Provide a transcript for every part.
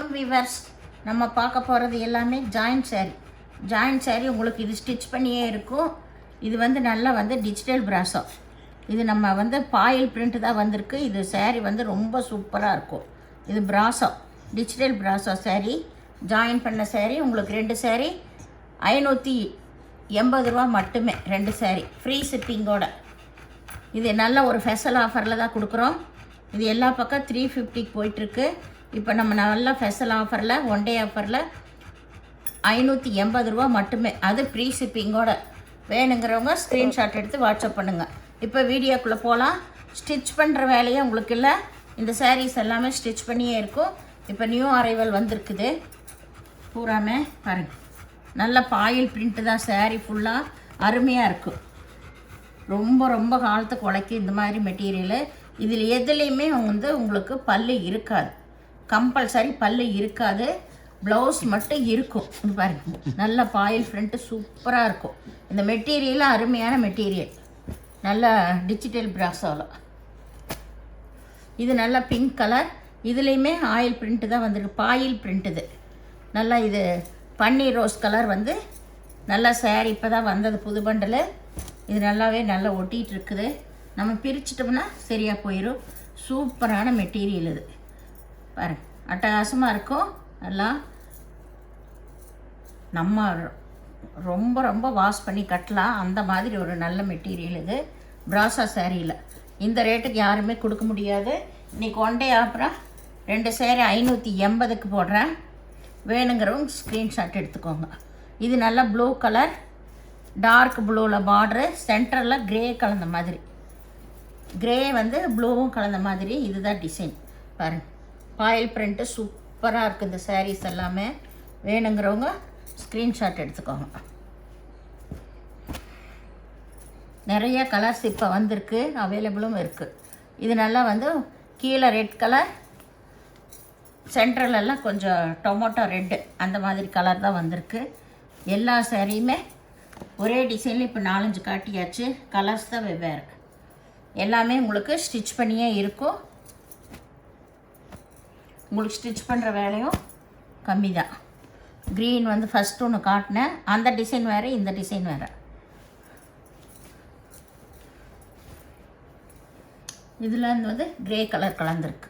வணக்கம் வீவர்ஸ். நம்ம பார்க்க போகிறது எல்லாமே ஜாயிண்ட் saree உங்களுக்கு இது ஸ்டிச் பண்ணியே இருக்கும். இது வந்து நல்லா வந்து டிஜிட்டல் பிராசோ. இது நம்ம வந்து பாயில் பிரிண்ட் தான் வந்திருக்கு. இது saree வந்து ரொம்ப சூப்பராக இருக்கும். இது brasso, digital brasso saree, join பண்ண saree. உங்களுக்கு 2 saree 580 ரூபா மட்டுமே. 2 saree ஃப்ரீ ஷிப்பிங்கோட. இது நல்ல ஒரு ஸ்பெஷல் ஆஃபரில் தான் கொடுக்குறோம். இது எல்லா பக்கம் 350 போயிட்டுருக்கு. இப்போ நம்ம நல்ல ஸ்பெஷல் ஆஃபரில், ஒன் டே ஆஃபரில் 580 ரூபா மட்டுமே. அது ஃப்ரீ ஷிப்பிங்கோட. வேணுங்கிறவங்க ஸ்க்ரீன்ஷாட் எடுத்து வாட்ஸ்அப் பண்ணுங்கள். இப்போ வீடியோக்குள்ளே போகலாம். ஸ்டிச் பண்ணுற வேலையை உங்களுக்கு இல்லை. இந்த சாரீஸ் எல்லாமே ஸ்டிச் பண்ணியே இருக்கும். இப்போ நியூ அரைவல் வந்திருக்குது. பூராமே பாருங்கள், நல்ல பாயில் பிரிண்ட்டு தான். சாரீ ஃபுல்லாக அருமையாக இருக்கும். ரொம்ப ரொம்ப காலத்துக்கு உழைக்கும் இந்த மாதிரி மெட்டீரியலு. இதில் எதுலேயுமே வந்து உங்களுக்கு பல்லு இருக்காது, கம்பல்சரி பல்லு இருக்காது. ப்ளவுஸ் மட்டும் இருக்கும். இது பாருங்கள், நல்ல பாயில் ஃப்ரண்ட்டு சூப்பராக இருக்கும். இந்த மெட்டீரியலும் அருமையான மெட்டீரியல், நல்ல டிஜிட்டல் பிராசோவில். இது நல்ல பிங்க் கலர். இதுலேயுமே ஆயில் பிரிண்ட்டு தான் வந்துருக்கு, பாயில் பிரிண்ட். இது நல்லா, இது பன்னீர் ரோஸ் கலர் வந்து நல்லா சாரீ இப்போ தான் வந்தது, புது பண்டில். இது நல்லாவே நல்லா ஒட்டிகிட்டு இருக்குது. நம்ம பிரிச்சிட்டோம்னா சரியாக போயிடும். சூப்பரான மெட்டீரியல் இது பாருங்கள், அட்டகாசமாக இருக்கும். நல்லா நம்ம ரொம்ப ரொம்ப வாஷ் பண்ணி கட்டலாம், அந்த மாதிரி ஒரு நல்ல மெட்டீரியல் இது. பிராசா சாரியில் இந்த ரேட்டுக்கு யாருமே கொடுக்க முடியாது. இன்றைக்கி ஒன் டே அப்புறம் 2 saree 580க்கு போடுறேன். வேணுங்கிறவங்க ஸ்க்ரீன்ஷாட் எடுத்துக்கோங்க. இது நல்லா ப்ளூ கலர், டார்க் ப்ளூவில் பார்ட்ரு, சென்டரில் க்ரே கலந்த மாதிரி, க்ரே வந்து ப்ளூவும் கலந்த மாதிரி. இதுதான் டிசைன் பாருங்கள். பாயில் பிரிண்ட்டு சூப்பராக இருக்குது இந்த சாரீஸ் எல்லாமே. வேணுங்கிறவங்க ஸ்க்ரீன்ஷாட் எடுத்துக்கோங்க. நிறைய கலர்ஸ் இப்போ வந்திருக்கு, அவைலபிளும் இருக்குது. இது நல்லா வந்து கீழே ரெட் கலர், சென்ட்ரலெல்லாம் கொஞ்சம் டொமேட்டோ ரெட்டு, அந்த மாதிரி கலர் தான் வந்திருக்கு. எல்லா சாரியுமே ஒரே டிசைனில் இப்போ 4-5 காட்டியாச்சு. கலர்ஸ் தான் வெவ்வேறு. எல்லாமே உங்களுக்கு ஸ்டிச் பண்ணியே இருக்கும். உங்களுக்கு ஸ்டிச் பண்ணுற வேலையும் கம்மி தான். க்ரீன் வந்து ஃபஸ்ட்டு ஒன்று காட்டினேன், அந்த டிசைன் வேறு, இந்த டிசைன் வேறு. இதில் வந்து க்ரே கலர் கலந்துருக்கு.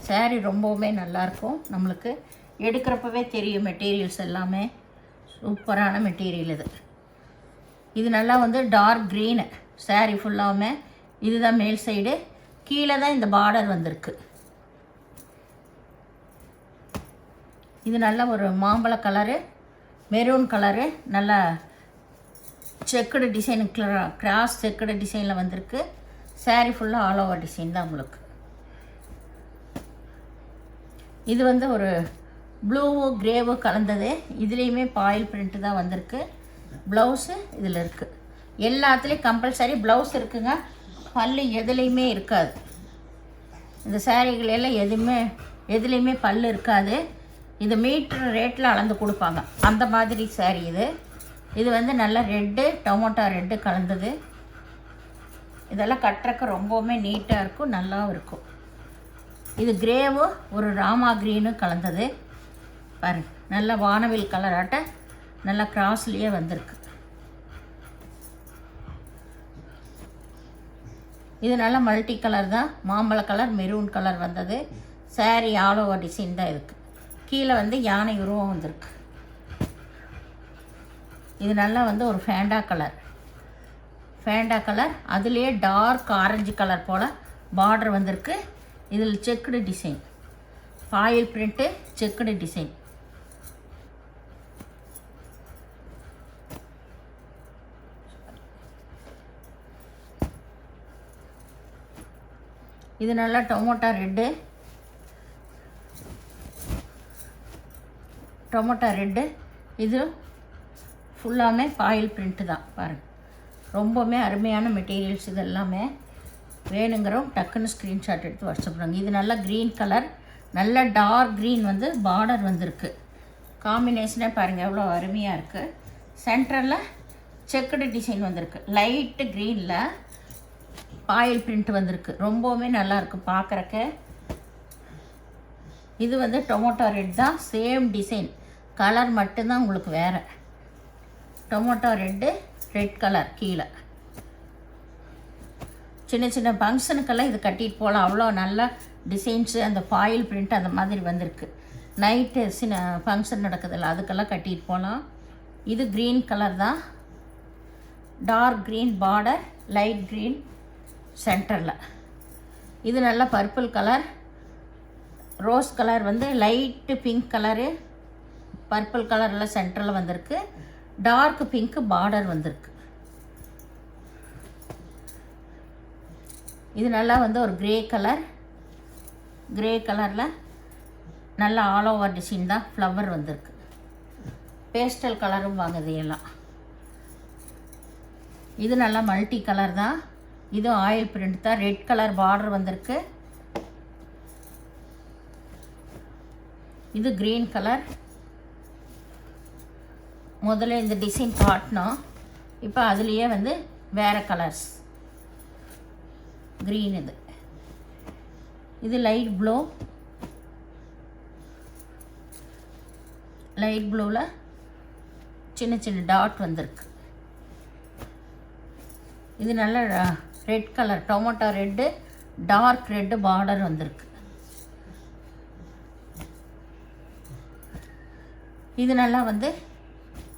சாரீ ரொம்பவுமே நல்லாயிருக்கும். நம்மளுக்கு எடுக்கிறப்பவே தெரியும் மெட்டீரியல்ஸ் எல்லாமே. சூப்பரான மெட்டீரியல் இது. இது நல்லா வந்து டார்க் க்ரீனு சாரீ ஃபுல்லாமே. இதுதான் மேல் சைடு, கீழே தான் இந்த பார்டர் வந்திருக்கு. இது நல்ல ஒரு மாம்பழ கலரு, மெரூன் கலரு, நல்லா செக்குடு டிசைனு, கிராஸ் செக்குடு டிசைனில் வந்திருக்கு. சாரீ ஃபுல்லாக ஆல் ஓவர் டிசைன் தான் உங்களுக்கு. இது வந்து ஒரு ப்ளூவோ க்ரேவோ கலந்தது. இதுலேயுமே பாயில் பிரிண்ட்டு தான் வந்திருக்கு. ப்ளவுஸு இதில் இருக்குது. எல்லாத்துலேயும் கம்பல்சரி ப்ளவுஸ் இருக்குங்க. பல்லு எதுலேயுமே இருக்காது. இந்த சாரீகளெல்லாம் எதுலேயுமே பல்லு இருக்காது. இது மீட்ரு ரேட்டில் அளந்து கொடுப்பாங்க, அந்த மாதிரி சாரீ இது. இது வந்து நல்லா ரெட்டு, டொமேட்டோ ரெட்டு கலந்தது. இதெல்லாம் கட்டுறக்கு ரொம்பவுமே நீட்டாக இருக்கும், நல்லாவும் இருக்கும். இது க்ரேவோ ஒரு ராமா க்ரீனும் கலந்தது பாருங்க. நல்ல வானவில் கலராட்ட நல்லா கிராஸ்லேயே வந்திருக்கு. இது நல்ல மல்டி கலர் தான், மாம்பழ கலர், மெரூன் கலர் வந்தது. சாரீ ஆல் ஓவர் டிசைன் தான் இருக்குது. கீழே வந்து யானை உருவம் வந்திருக்கு. இது நல்லா வந்து ஒரு ஃபேண்டா கலர், அதுலேயே டார்க் ஆரஞ்சு கலர் போல் பார்டர் வந்திருக்கு. இதில் checked design, boil print, checked design. இது நல்லா டொமேட்டோ ரெட்டு. இது ஃபுல்லாமே பாயில் பிரிண்ட்டு தான் பாருங்கள். ரொம்பவுமே அருமையான மெட்டீரியல்ஸ் இது எல்லாமே. வேணுங்கிறோம் டக்குன்னு ஸ்க்ரீன்ஷாட் எடுத்து வாட்ஸ்அப் பண்ணுங்க. இது நல்லா க்ரீன் கலர், நல்ல டார்க் க்ரீன் வந்து பார்டர் வந்திருக்கு. காம்பினேஷனே பாருங்கள் எவ்வளோ அருமையாக இருக்குது. சென்டரில் செக்குடு டிசைன் வந்திருக்கு. லைட்டு க்ரீனில் பாயில் பிரிண்ட் வந்திருக்கு. ரொம்பவுமே நல்லாயிருக்கு பார்க்குறக்கு. இது வந்து டொமேட்டோ ரெட் தான், சேம் டிசைன், கலர் மட்டும்தான் உங்களுக்கு வேறு. டொமேட்டோ ரெட் கலர் கீழே. சின்ன சின்ன ஃபங்க்ஷனுக்கெல்லாம் இது கட்டிட்டு போகலாம், அவ்வளோ நல்ல டிசைன்ஸு. அந்த ஃபாயில் பிரிண்ட் அந்த மாதிரி வந்திருக்கு. நைட்டு சின்ன ஃபங்க்ஷன் நடக்குதில்ல, அதுக்கெல்லாம் கட்டிட்டு போகலாம். இது க்ரீன் கலர் தான், dark green border, light green சென்டரில். இது நல்லா பர்பிள் கலர், ரோஸ் கலர் வந்து லைட்டு பிங்க் கலரு, பர்பிள் கலரில் சென்டரில் வந்திருக்கு. டார்க் பிங்க்கு பார்டர் வந்திருக்கு. இது நல்லா வந்து ஒரு கிரே கலரில் நல்லா ஆல் ஓவர் டிசைன் தான், ஃப்ளவர் வந்திருக்கு. பேஸ்டல் கலரும் வாங்குது எல்லாம். இது நல்லா மல்டி கலர் தான், இது ஆயில் பிரிண்ட் தான், ரெட் கலர் பார்டர் வந்திருக்கு. இது க்ரீன் கலர். முதல்ல இந்த டிசைன் காட்டினோம், இப்போ அதுலேயே வந்து வேறு கலர்ஸ். க்ரீன் இது லைட் ப்ளூவில் சின்ன சின்ன டாட் வந்திருக்கு. இது நல்ல red colour, tomato red, dark red border வந்திருக்கு. இது நல்லா வந்து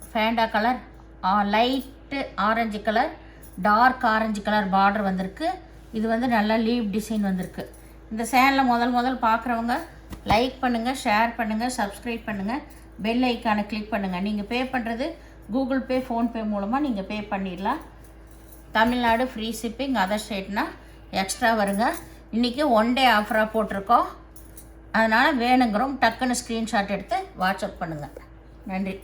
Fanta colour, light orange colour, dark orange colour border வந்திருக்கு. இது வந்து நல்லா லீவ் டிசைன் வந்திருக்கு. இந்த சேனலை முதல் பார்க்குறவங்க லைக் பண்ணுங்கள், ஷேர் பண்ணுங்கள், சப்ஸ்கிரைப் பண்ணுங்கள், பெல் ஐக்கானை கிளிக் பண்ணுங்கள். நீங்கள் பே பண்ணுறது கூகுள் பே, ஃபோன்பே மூலமாக நீங்கள் பே பண்ணிடலாம். தமிழ்நாடு ஃப்ரீ ஷிப்பிங், அதர் ஸ்டேட்னால் எக்ஸ்ட்ரா வருங்க. இன்றைக்கி 1 டே ஆஃபராக போட்டிருக்கோம், அதனால் வேணுங்கிறோம் டக்குன்னு ஸ்க்ரீன்ஷாட் எடுத்து வாட்ஸ்அப் பண்ணுங்கள். நன்றி.